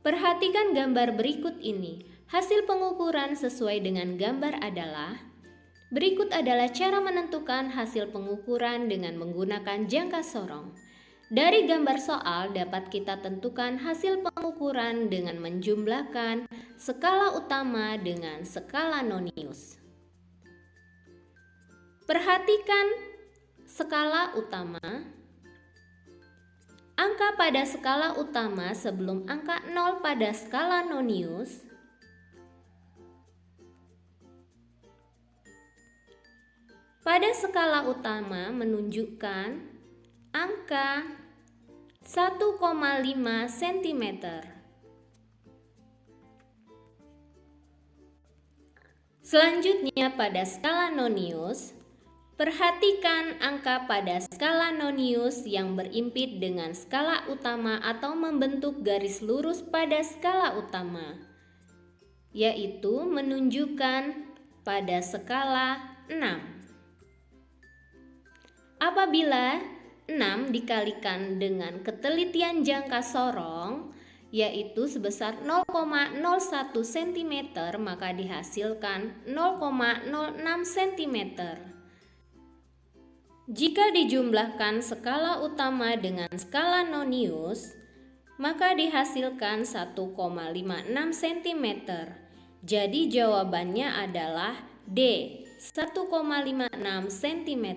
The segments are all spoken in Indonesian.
Perhatikan gambar berikut ini. Hasil pengukuran sesuai dengan gambar adalah: berikut adalah cara menentukan hasil pengukuran dengan menggunakan jangka sorong. Dari gambar soal dapat kita tentukan hasil pengukuran dengan menjumlahkan skala utama dengan skala nonius. Perhatikan skala utama. Angka pada skala utama sebelum angka 0 pada skala nonius pada skala utama menunjukkan angka 1,5 cm. Selanjutnya pada skala nonius, perhatikan angka pada skala nonius yang berimpit dengan skala utama atau membentuk garis lurus pada skala utama, yaitu menunjukkan pada skala 6. Apabila 6 dikalikan dengan ketelitian jangka sorong, yaitu sebesar 0,01 cm, maka dihasilkan 0,06 cm. Jika dijumlahkan skala utama dengan skala nonius, maka dihasilkan 1,56 cm. Jadi jawabannya adalah D, 1,56 cm.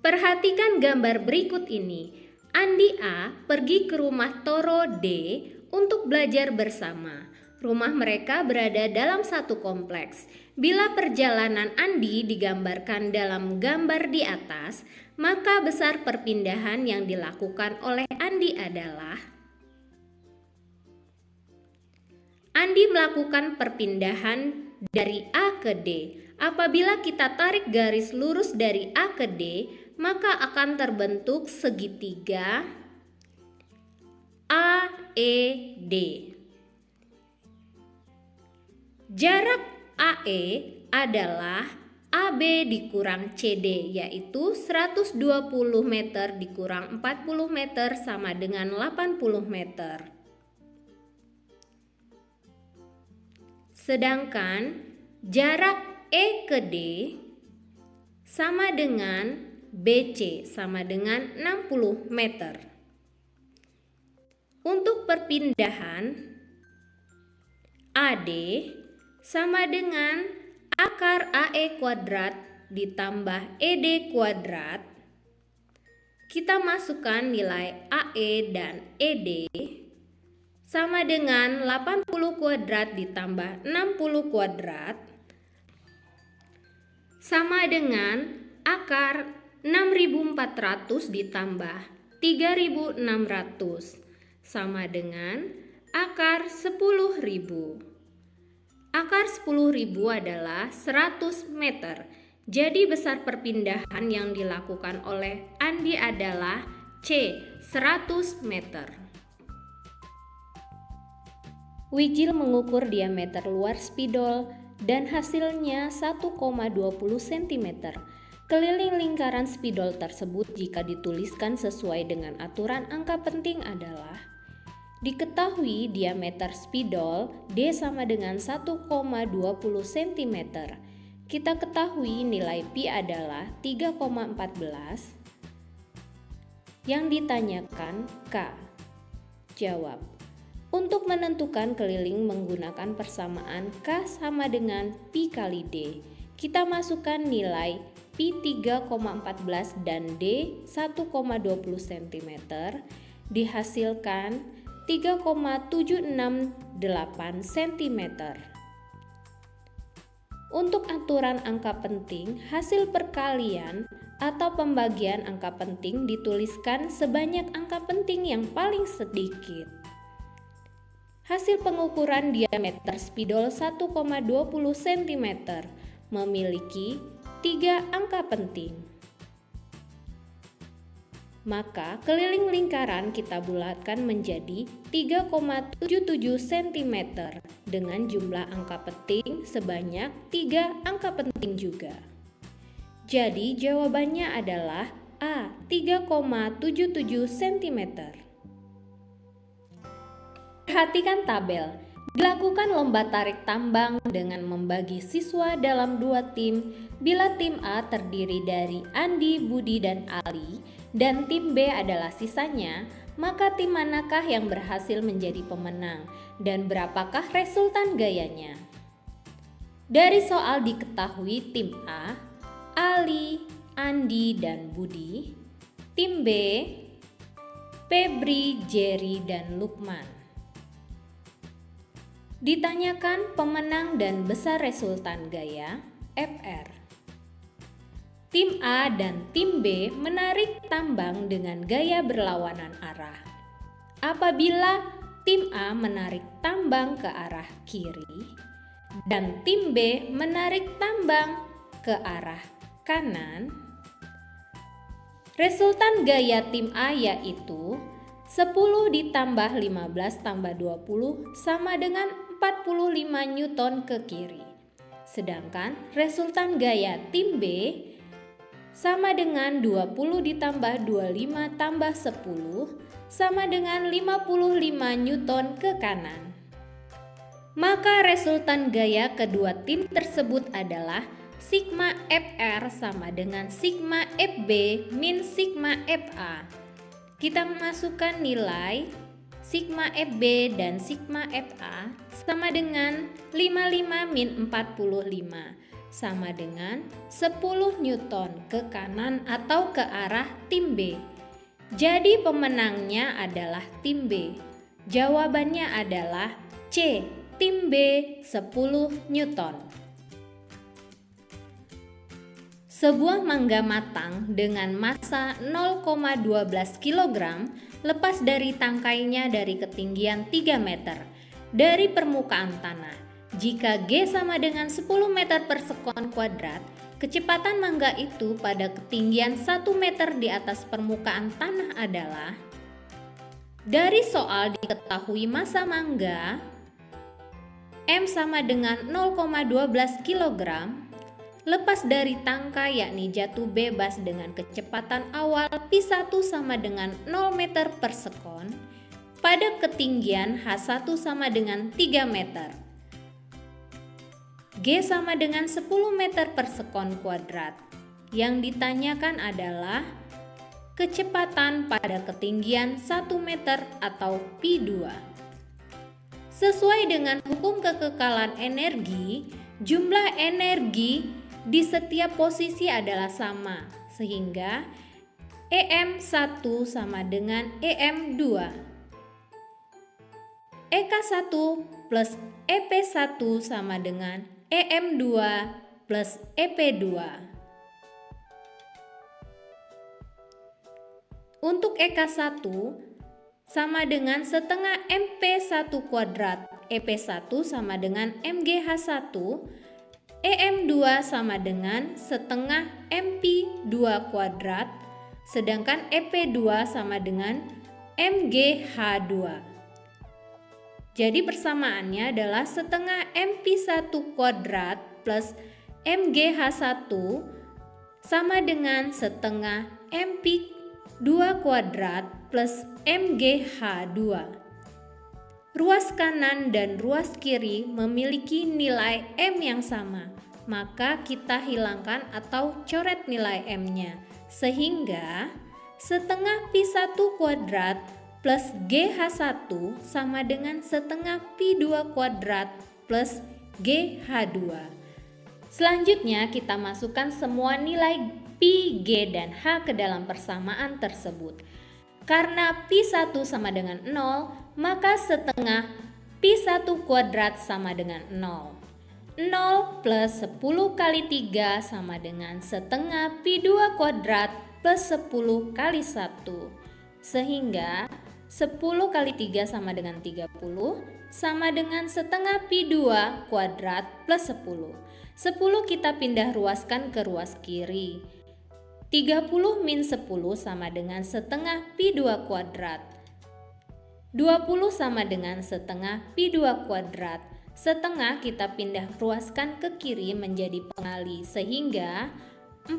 Perhatikan gambar berikut ini. Andi A pergi ke rumah Toro D untuk belajar bersama. Rumah mereka berada dalam satu kompleks. Bila perjalanan Andi digambarkan dalam gambar di atas, maka besar perpindahan yang dilakukan oleh Andi adalah: Andi melakukan perpindahan dari A ke D. Apabila kita tarik garis lurus dari A ke D, maka akan terbentuk segitiga AED. Jarak AE adalah AB dikurang CD, yaitu 120 meter dikurang 40 meter sama dengan 80 meter. Sedangkan jarak E ke D sama dengan BC sama dengan 60 meter. Untuk perpindahan AD sama dengan akar AE kuadrat ditambah ED kuadrat. Kita masukkan nilai AE dan ED sama dengan 80 kuadrat ditambah 60 kuadrat sama dengan akar 6.400 ditambah 3.600 sama dengan akar 10.000. Akar 10.000 adalah 100 meter. Jadi besar perpindahan yang dilakukan oleh Andi adalah C, 100 meter. Wijil mengukur diameter luar spidol dan hasilnya 1,20 cm. Keliling lingkaran spidol tersebut jika dituliskan sesuai dengan aturan angka penting adalah: diketahui diameter spidol D sama dengan 1,20 cm. Kita ketahui nilai pi adalah 3,14. Yang ditanyakan K. Jawab. Untuk menentukan keliling menggunakan persamaan K sama dengan pi kali D, kita masukkan nilai pi 3,14 dan D 1,20 cm, dihasilkan 3,768 cm. Untuk aturan angka penting, hasil perkalian atau pembagian angka penting dituliskan sebanyak angka penting yang paling sedikit. Hasil pengukuran diameter spidol 1,20 cm memiliki 3 angka penting. Maka keliling lingkaran kita bulatkan menjadi 3,77 cm dengan jumlah angka penting sebanyak 3 angka penting juga. Jadi jawabannya adalah A, 3,77 cm. Perhatikan tabel. Dilakukan lomba tarik tambang dengan membagi siswa dalam 2 tim. Bila tim A terdiri dari Andi, Budi, dan Ali, dan tim B adalah sisanya, maka tim manakah yang berhasil menjadi pemenang dan berapakah resultan gayanya? Dari soal diketahui tim A, Ali, Andi, dan Budi. Tim B, Febri, Jerry, dan Lukman. Ditanyakan pemenang dan besar resultan gaya, FR. Tim A dan tim B menarik tambang dengan gaya berlawanan arah. Apabila tim A menarik tambang ke arah kiri dan tim B menarik tambang ke arah kanan, resultan gaya tim A yaitu 10 ditambah 15 tambah 20 sama dengan 45 Newton ke kiri. Sedangkan resultan gaya tim B sama dengan 20 ditambah 25 tambah 10 sama dengan 55 Newton ke kanan. Maka resultan gaya kedua tim tersebut adalah sigma FR sama dengan sigma FB min sigma FA. Kita masukkan nilai sigma FB dan sigma FA sama dengan 55 min 45 sama dengan 10 Newton ke kanan atau ke arah tim B. Jadi pemenangnya adalah tim B. Jawabannya adalah C, tim B 10 Newton. Sebuah mangga matang dengan massa 0,12 kg lepas dari tangkainya dari ketinggian 3 meter dari permukaan tanah. Jika G sama dengan 10 meter per sekon kuadrat, kecepatan mangga itu pada ketinggian 1 meter di atas permukaan tanah adalah. Dari soal diketahui massa mangga M sama dengan 0,12 kg lepas dari tangkai yakni jatuh bebas dengan kecepatan awal P1 sama dengan 0 meter per sekon pada ketinggian H1 sama dengan 3 meter. G sama dengan 10 meter per sekon kuadrat. Yang ditanyakan adalah kecepatan pada ketinggian 1 meter atau P2. Sesuai dengan hukum kekekalan energi, jumlah energi di setiap posisi adalah sama, sehingga EM1 sama dengan EM2. EK1 plus EP1 sama dengan EM2 plus EP2. Untuk EK1 sama dengan setengah MP1 kuadrat, EP1 sama dengan MGH1, EM2 sama dengan setengah MP2 kuadrat, sedangkan EP2 sama dengan MGH2. Jadi persamaannya adalah setengah MP1 kuadrat plus MGH1 sama dengan setengah MP2 kuadrat plus MGH2. Ruas kanan dan ruas kiri memiliki nilai M yang sama, maka kita hilangkan atau coret nilai M-nya, sehingga setengah P1 kuadrat plus GH1 sama dengan setengah P2 kuadrat plus GH2. Selanjutnya kita masukkan semua nilai P, G, dan H ke dalam persamaan tersebut. Karena P1 sama dengan 0, maka setengah P1 kuadrat sama dengan 0. 0 plus 10 kali 3 sama dengan setengah P2 kuadrat plus 10 kali 1. Sehingga 10 kali 3 sama dengan 30 sama dengan setengah P2 kuadrat plus 10. 10 kita pindah ruaskan ke ruas kiri. 30 min 10 sama dengan setengah P2 kuadrat. 20 sama dengan setengah P2 kuadrat. Setengah kita pindah ruaskan ke kiri menjadi pengali sehingga 40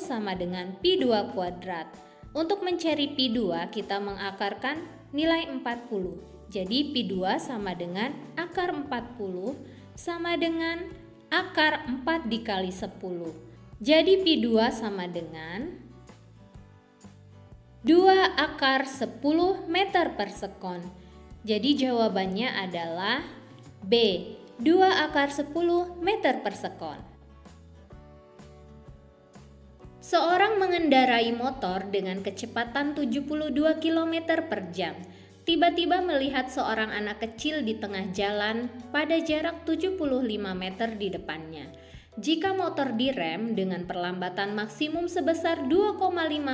sama dengan P2 kuadrat. Untuk mencari P2 kita mengakarkan nilai 40. Jadi Pi2 sama dengan akar 40 sama dengan akar 4 dikali 10. Jadi Pi2 sama dengan 2 akar 10 meter per sekon. Jadi jawabannya adalah B, 2 akar 10 meter per sekon. Seorang mengendarai motor dengan kecepatan 72 km per jam. Tiba-tiba melihat seorang anak kecil di tengah jalan pada jarak 75 meter di depannya. Jika motor direm dengan perlambatan maksimum sebesar 2,5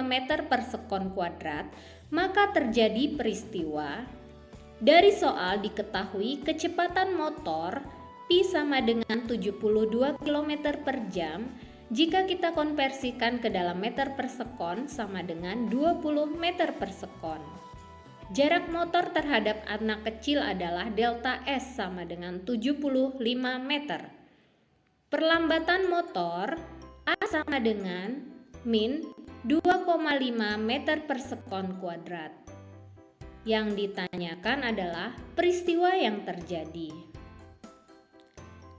meter per sekon kuadrat, maka terjadi peristiwa. Dari soal diketahui kecepatan motor Pi sama dengan 72 km per jam. Jika kita konversikan ke dalam meter per sekon sama dengan 20 meter per sekon. Jarak motor terhadap anak kecil adalah delta S sama dengan 75 meter. Perlambatan motor A sama dengan min 2,5 meter per sekon kuadrat. Yang ditanyakan adalah peristiwa yang terjadi.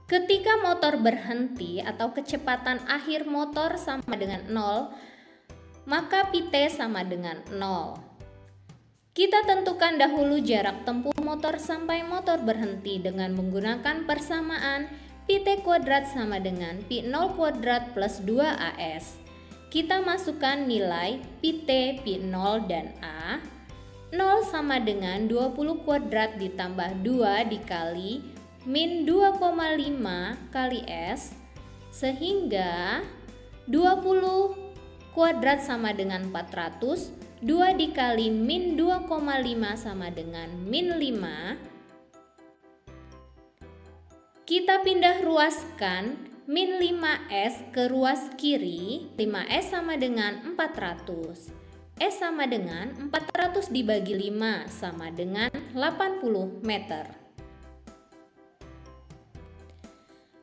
Ketika motor berhenti atau kecepatan akhir motor sama dengan 0, maka Pt sama dengan 0. Kita tentukan dahulu jarak tempuh motor sampai motor berhenti dengan menggunakan persamaan Pt kuadrat sama dengan Pi0 kuadrat plus 2AS. Kita masukkan nilai Pt, Pi0 dan A. 0 sama dengan 20 kuadrat ditambah 2 dikali min 2,5 kali S, sehingga 20 kuadrat sama dengan 400, 2 dikali min 2,5 sama dengan min 5. Kita pindah ruaskan min 5S ke ruas kiri, 5S sama dengan 400. S sama dengan 400 dibagi 5 sama dengan 80 meter.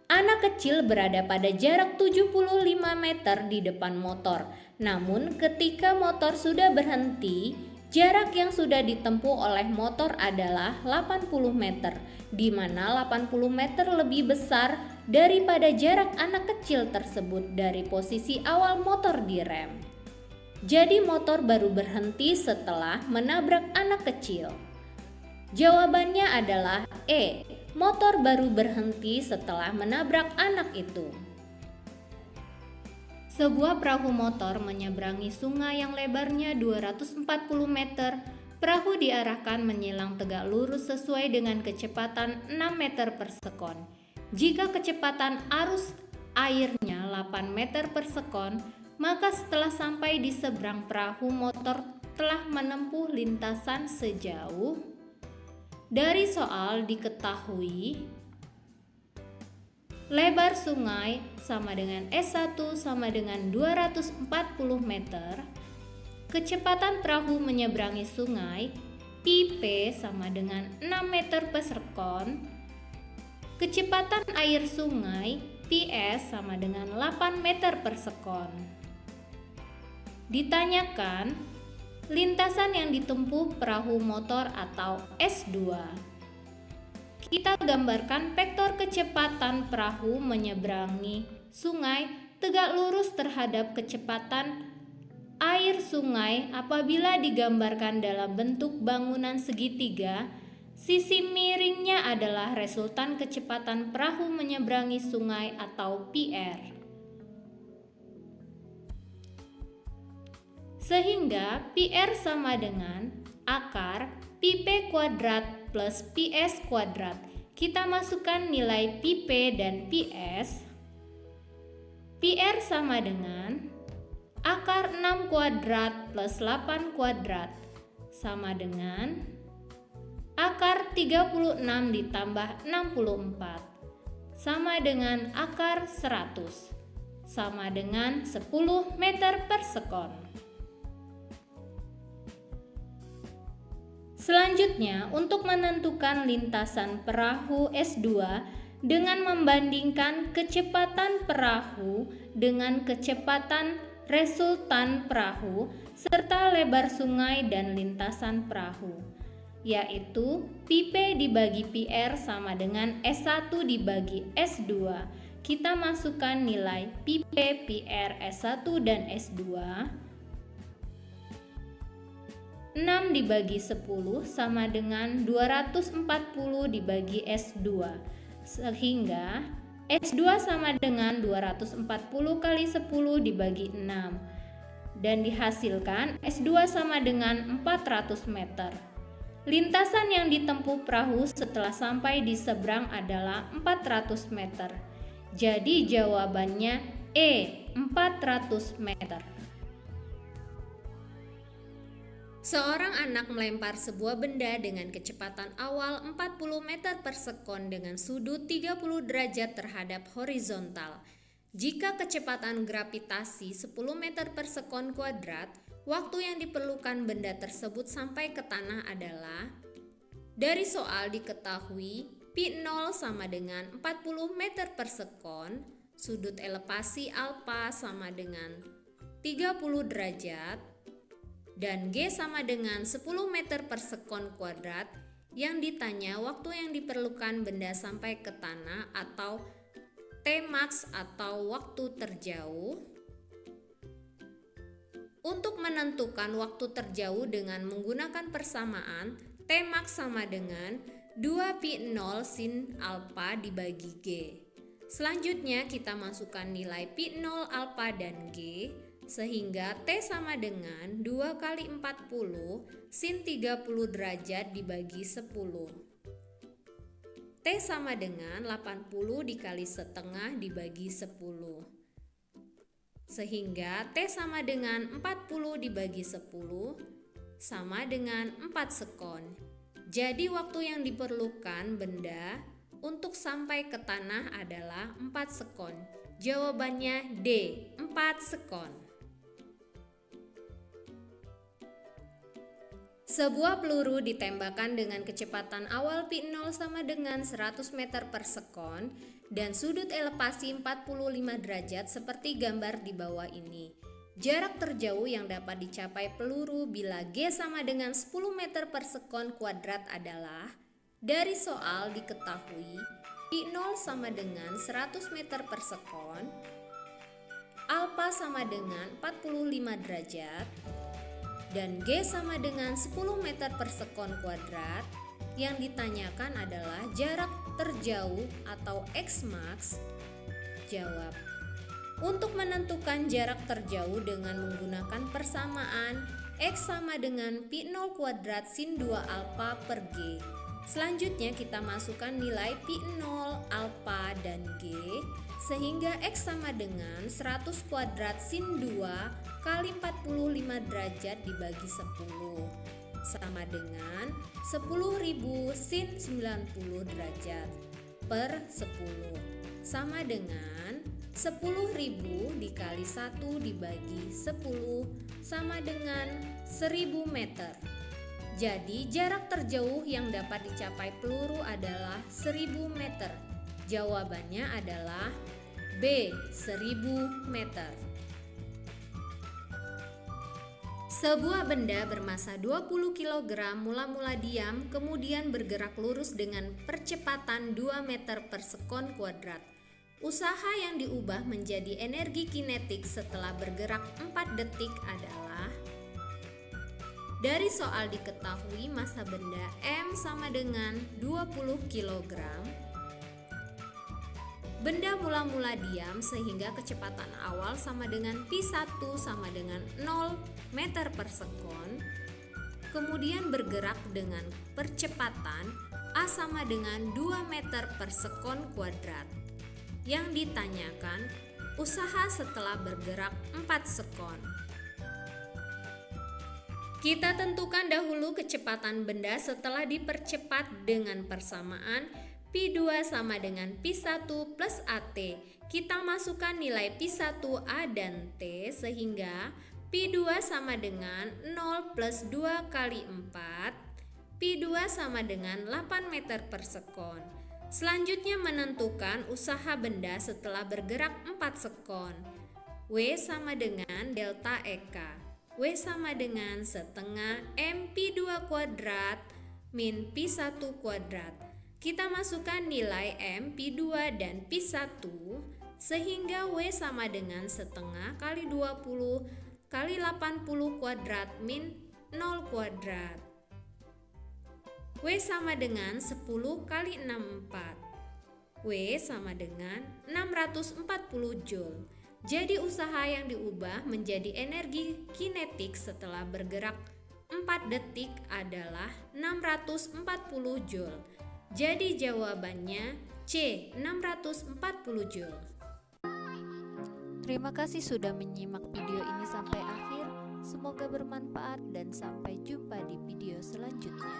Anak kecil berada pada jarak 75 meter di depan motor. Namun ketika motor sudah berhenti, jarak yang sudah ditempuh oleh motor adalah 80 meter, di mana 80 meter lebih besar daripada jarak anak kecil tersebut dari posisi awal motor direm. Jadi motor baru berhenti setelah menabrak anak kecil. Jawabannya adalah E. Motor baru berhenti setelah menabrak anak itu. Sebuah perahu motor menyeberangi sungai yang lebarnya 240 meter. Perahu diarahkan menyilang tegak lurus sesuai dengan kecepatan 6 meter per sekon. Jika kecepatan arus airnya 8 meter per sekon, maka setelah sampai di seberang perahu motor telah menempuh lintasan sejauh. Dari soal diketahui lebar sungai sama dengan S1 sama dengan 240 meter, kecepatan perahu menyeberangi sungai Pp sama dengan 6 meter per sekon, kecepatan air sungai Ps sama dengan 8 meter per sekon. Ditanyakan lintasan yang ditempuh perahu motor atau S2. Kita gambarkan vektor kecepatan perahu menyeberangi sungai tegak lurus terhadap kecepatan air sungai apabila digambarkan dalam bentuk bangunan segitiga. Sisi miringnya adalah resultan kecepatan perahu menyeberangi sungai atau PR. Sehingga PR sama dengan akar Pp kuadrat plus Ps kuadrat. Kita masukkan nilai Pp dan Ps. PR sama dengan akar 6 kuadrat plus 8 kuadrat sama dengan akar 36 ditambah 64 sama dengan akar 100 sama dengan 10 meter per sekon. Selanjutnya, untuk menentukan lintasan perahu S2 dengan membandingkan kecepatan perahu dengan kecepatan resultan perahu serta lebar sungai dan lintasan perahu. yaitu pi P dibagi pi R sama dengan S1 dibagi S2. Kita masukkan nilai pi P, pi R, S1 dan S2. 6 dibagi 10 sama dengan 240 dibagi S2. Sehingga S2 sama dengan 240 kali 10 dibagi 6. Dan dihasilkan S2 sama dengan 400 meter. Lintasan yang ditempuh perahu setelah sampai di seberang adalah 400 meter. Jadi jawabannya E, 400 meter. Seorang anak melempar sebuah benda dengan kecepatan awal 40 meter per sekon dengan sudut 30 derajat terhadap horizontal. Jika kecepatan gravitasi 10 meter per sekon kuadrat, waktu yang diperlukan benda tersebut sampai ke tanah adalah, dari soal diketahui pi 0 sama dengan 40 meter per sekon, sudut elevasi alfa sama dengan 30 derajat, dan G sama dengan 10 meter per sekon kuadrat. Yang ditanya waktu yang diperlukan benda sampai ke tanah atau Tmax atau waktu terjauh. Untuk menentukan waktu terjauh dengan menggunakan persamaan, Tmax sama dengan 2 pi 0 sin alfa dibagi G. Selanjutnya kita masukkan nilai pi 0, alfa, dan G, sehingga T sama dengan 2 kali 40 sin 30 derajat dibagi 10. T sama dengan 80 dikali setengah dibagi 10. Sehingga T sama dengan 40 dibagi 10 sama dengan 4 sekon. Jadi waktu yang diperlukan benda untuk sampai ke tanah adalah 4 sekon. Jawabannya D, 4 sekon. Sebuah peluru ditembakkan dengan kecepatan awal pi 0 sama dengan 100 meter per sekon dan sudut elevasi 45 derajat seperti gambar di bawah ini. Jarak terjauh yang dapat dicapai peluru bila G sama dengan 10 meter per sekon kuadrat adalah, dari soal diketahui pi 0 sama dengan 100 meter per sekon, alfa sama dengan 45 derajat, dan G sama dengan 10 meter per sekon kuadrat. Yang ditanyakan adalah jarak terjauh atau Xmax. Jawab. Untuk menentukan jarak terjauh dengan menggunakan persamaan X sama dengan pi 0 kuadrat sin 2 alfa per G. Selanjutnya kita masukkan nilai pi 0, alfa, dan G, sehingga X sama dengan 100 kuadrat sin 2 kali 45 derajat dibagi 10 sama dengan 10.000 sin 90 derajat per 10 sama dengan 10.000 dikali 1 dibagi 10 sama dengan 1000 meter. Jadi jarak terjauh yang dapat dicapai peluru adalah 1000 meter. Jawabannya adalah B, 1000 meter. Sebuah benda bermasa 20 kg mula-mula diam kemudian bergerak lurus dengan percepatan 2 meter per sekon kuadrat. Usaha yang diubah menjadi energi kinetik setelah bergerak 4 detik adalah, dari soal diketahui massa benda M sama dengan 20 kg. Benda mula-mula diam sehingga kecepatan awal sama dengan pi1 sama dengan 0 meter per sekon. Kemudian bergerak dengan percepatan A sama dengan 2 meter per sekon kuadrat. Yang ditanyakan usaha setelah bergerak 4 sekon. Kita tentukan dahulu kecepatan benda setelah dipercepat dengan persamaan Pi2 sama dengan Pi1 plus AT. Kita masukkan nilai Pi1, A, dan T sehingga Pi2 sama dengan 0 plus 2 kali 4. Pi2 sama dengan 8 meter per sekon. Selanjutnya menentukan usaha benda setelah bergerak 4 sekon. W sama dengan delta EK. W sama dengan setengah M Pi2 kuadrat min Pi1 kuadrat. Kita masukkan nilai M, Pi2, dan Pi1 sehingga W sama dengan setengah kali 20 kali 80 kuadrat min 0 kuadrat. W sama dengan 10 kali 64. W sama dengan 640 Joule. Jadi usaha yang diubah menjadi energi kinetik setelah bergerak 4 detik adalah 640 Joule. Jadi jawabannya C, 640 Joule. Terima kasih sudah menyimak video ini sampai akhir. Semoga bermanfaat dan sampai jumpa di video selanjutnya.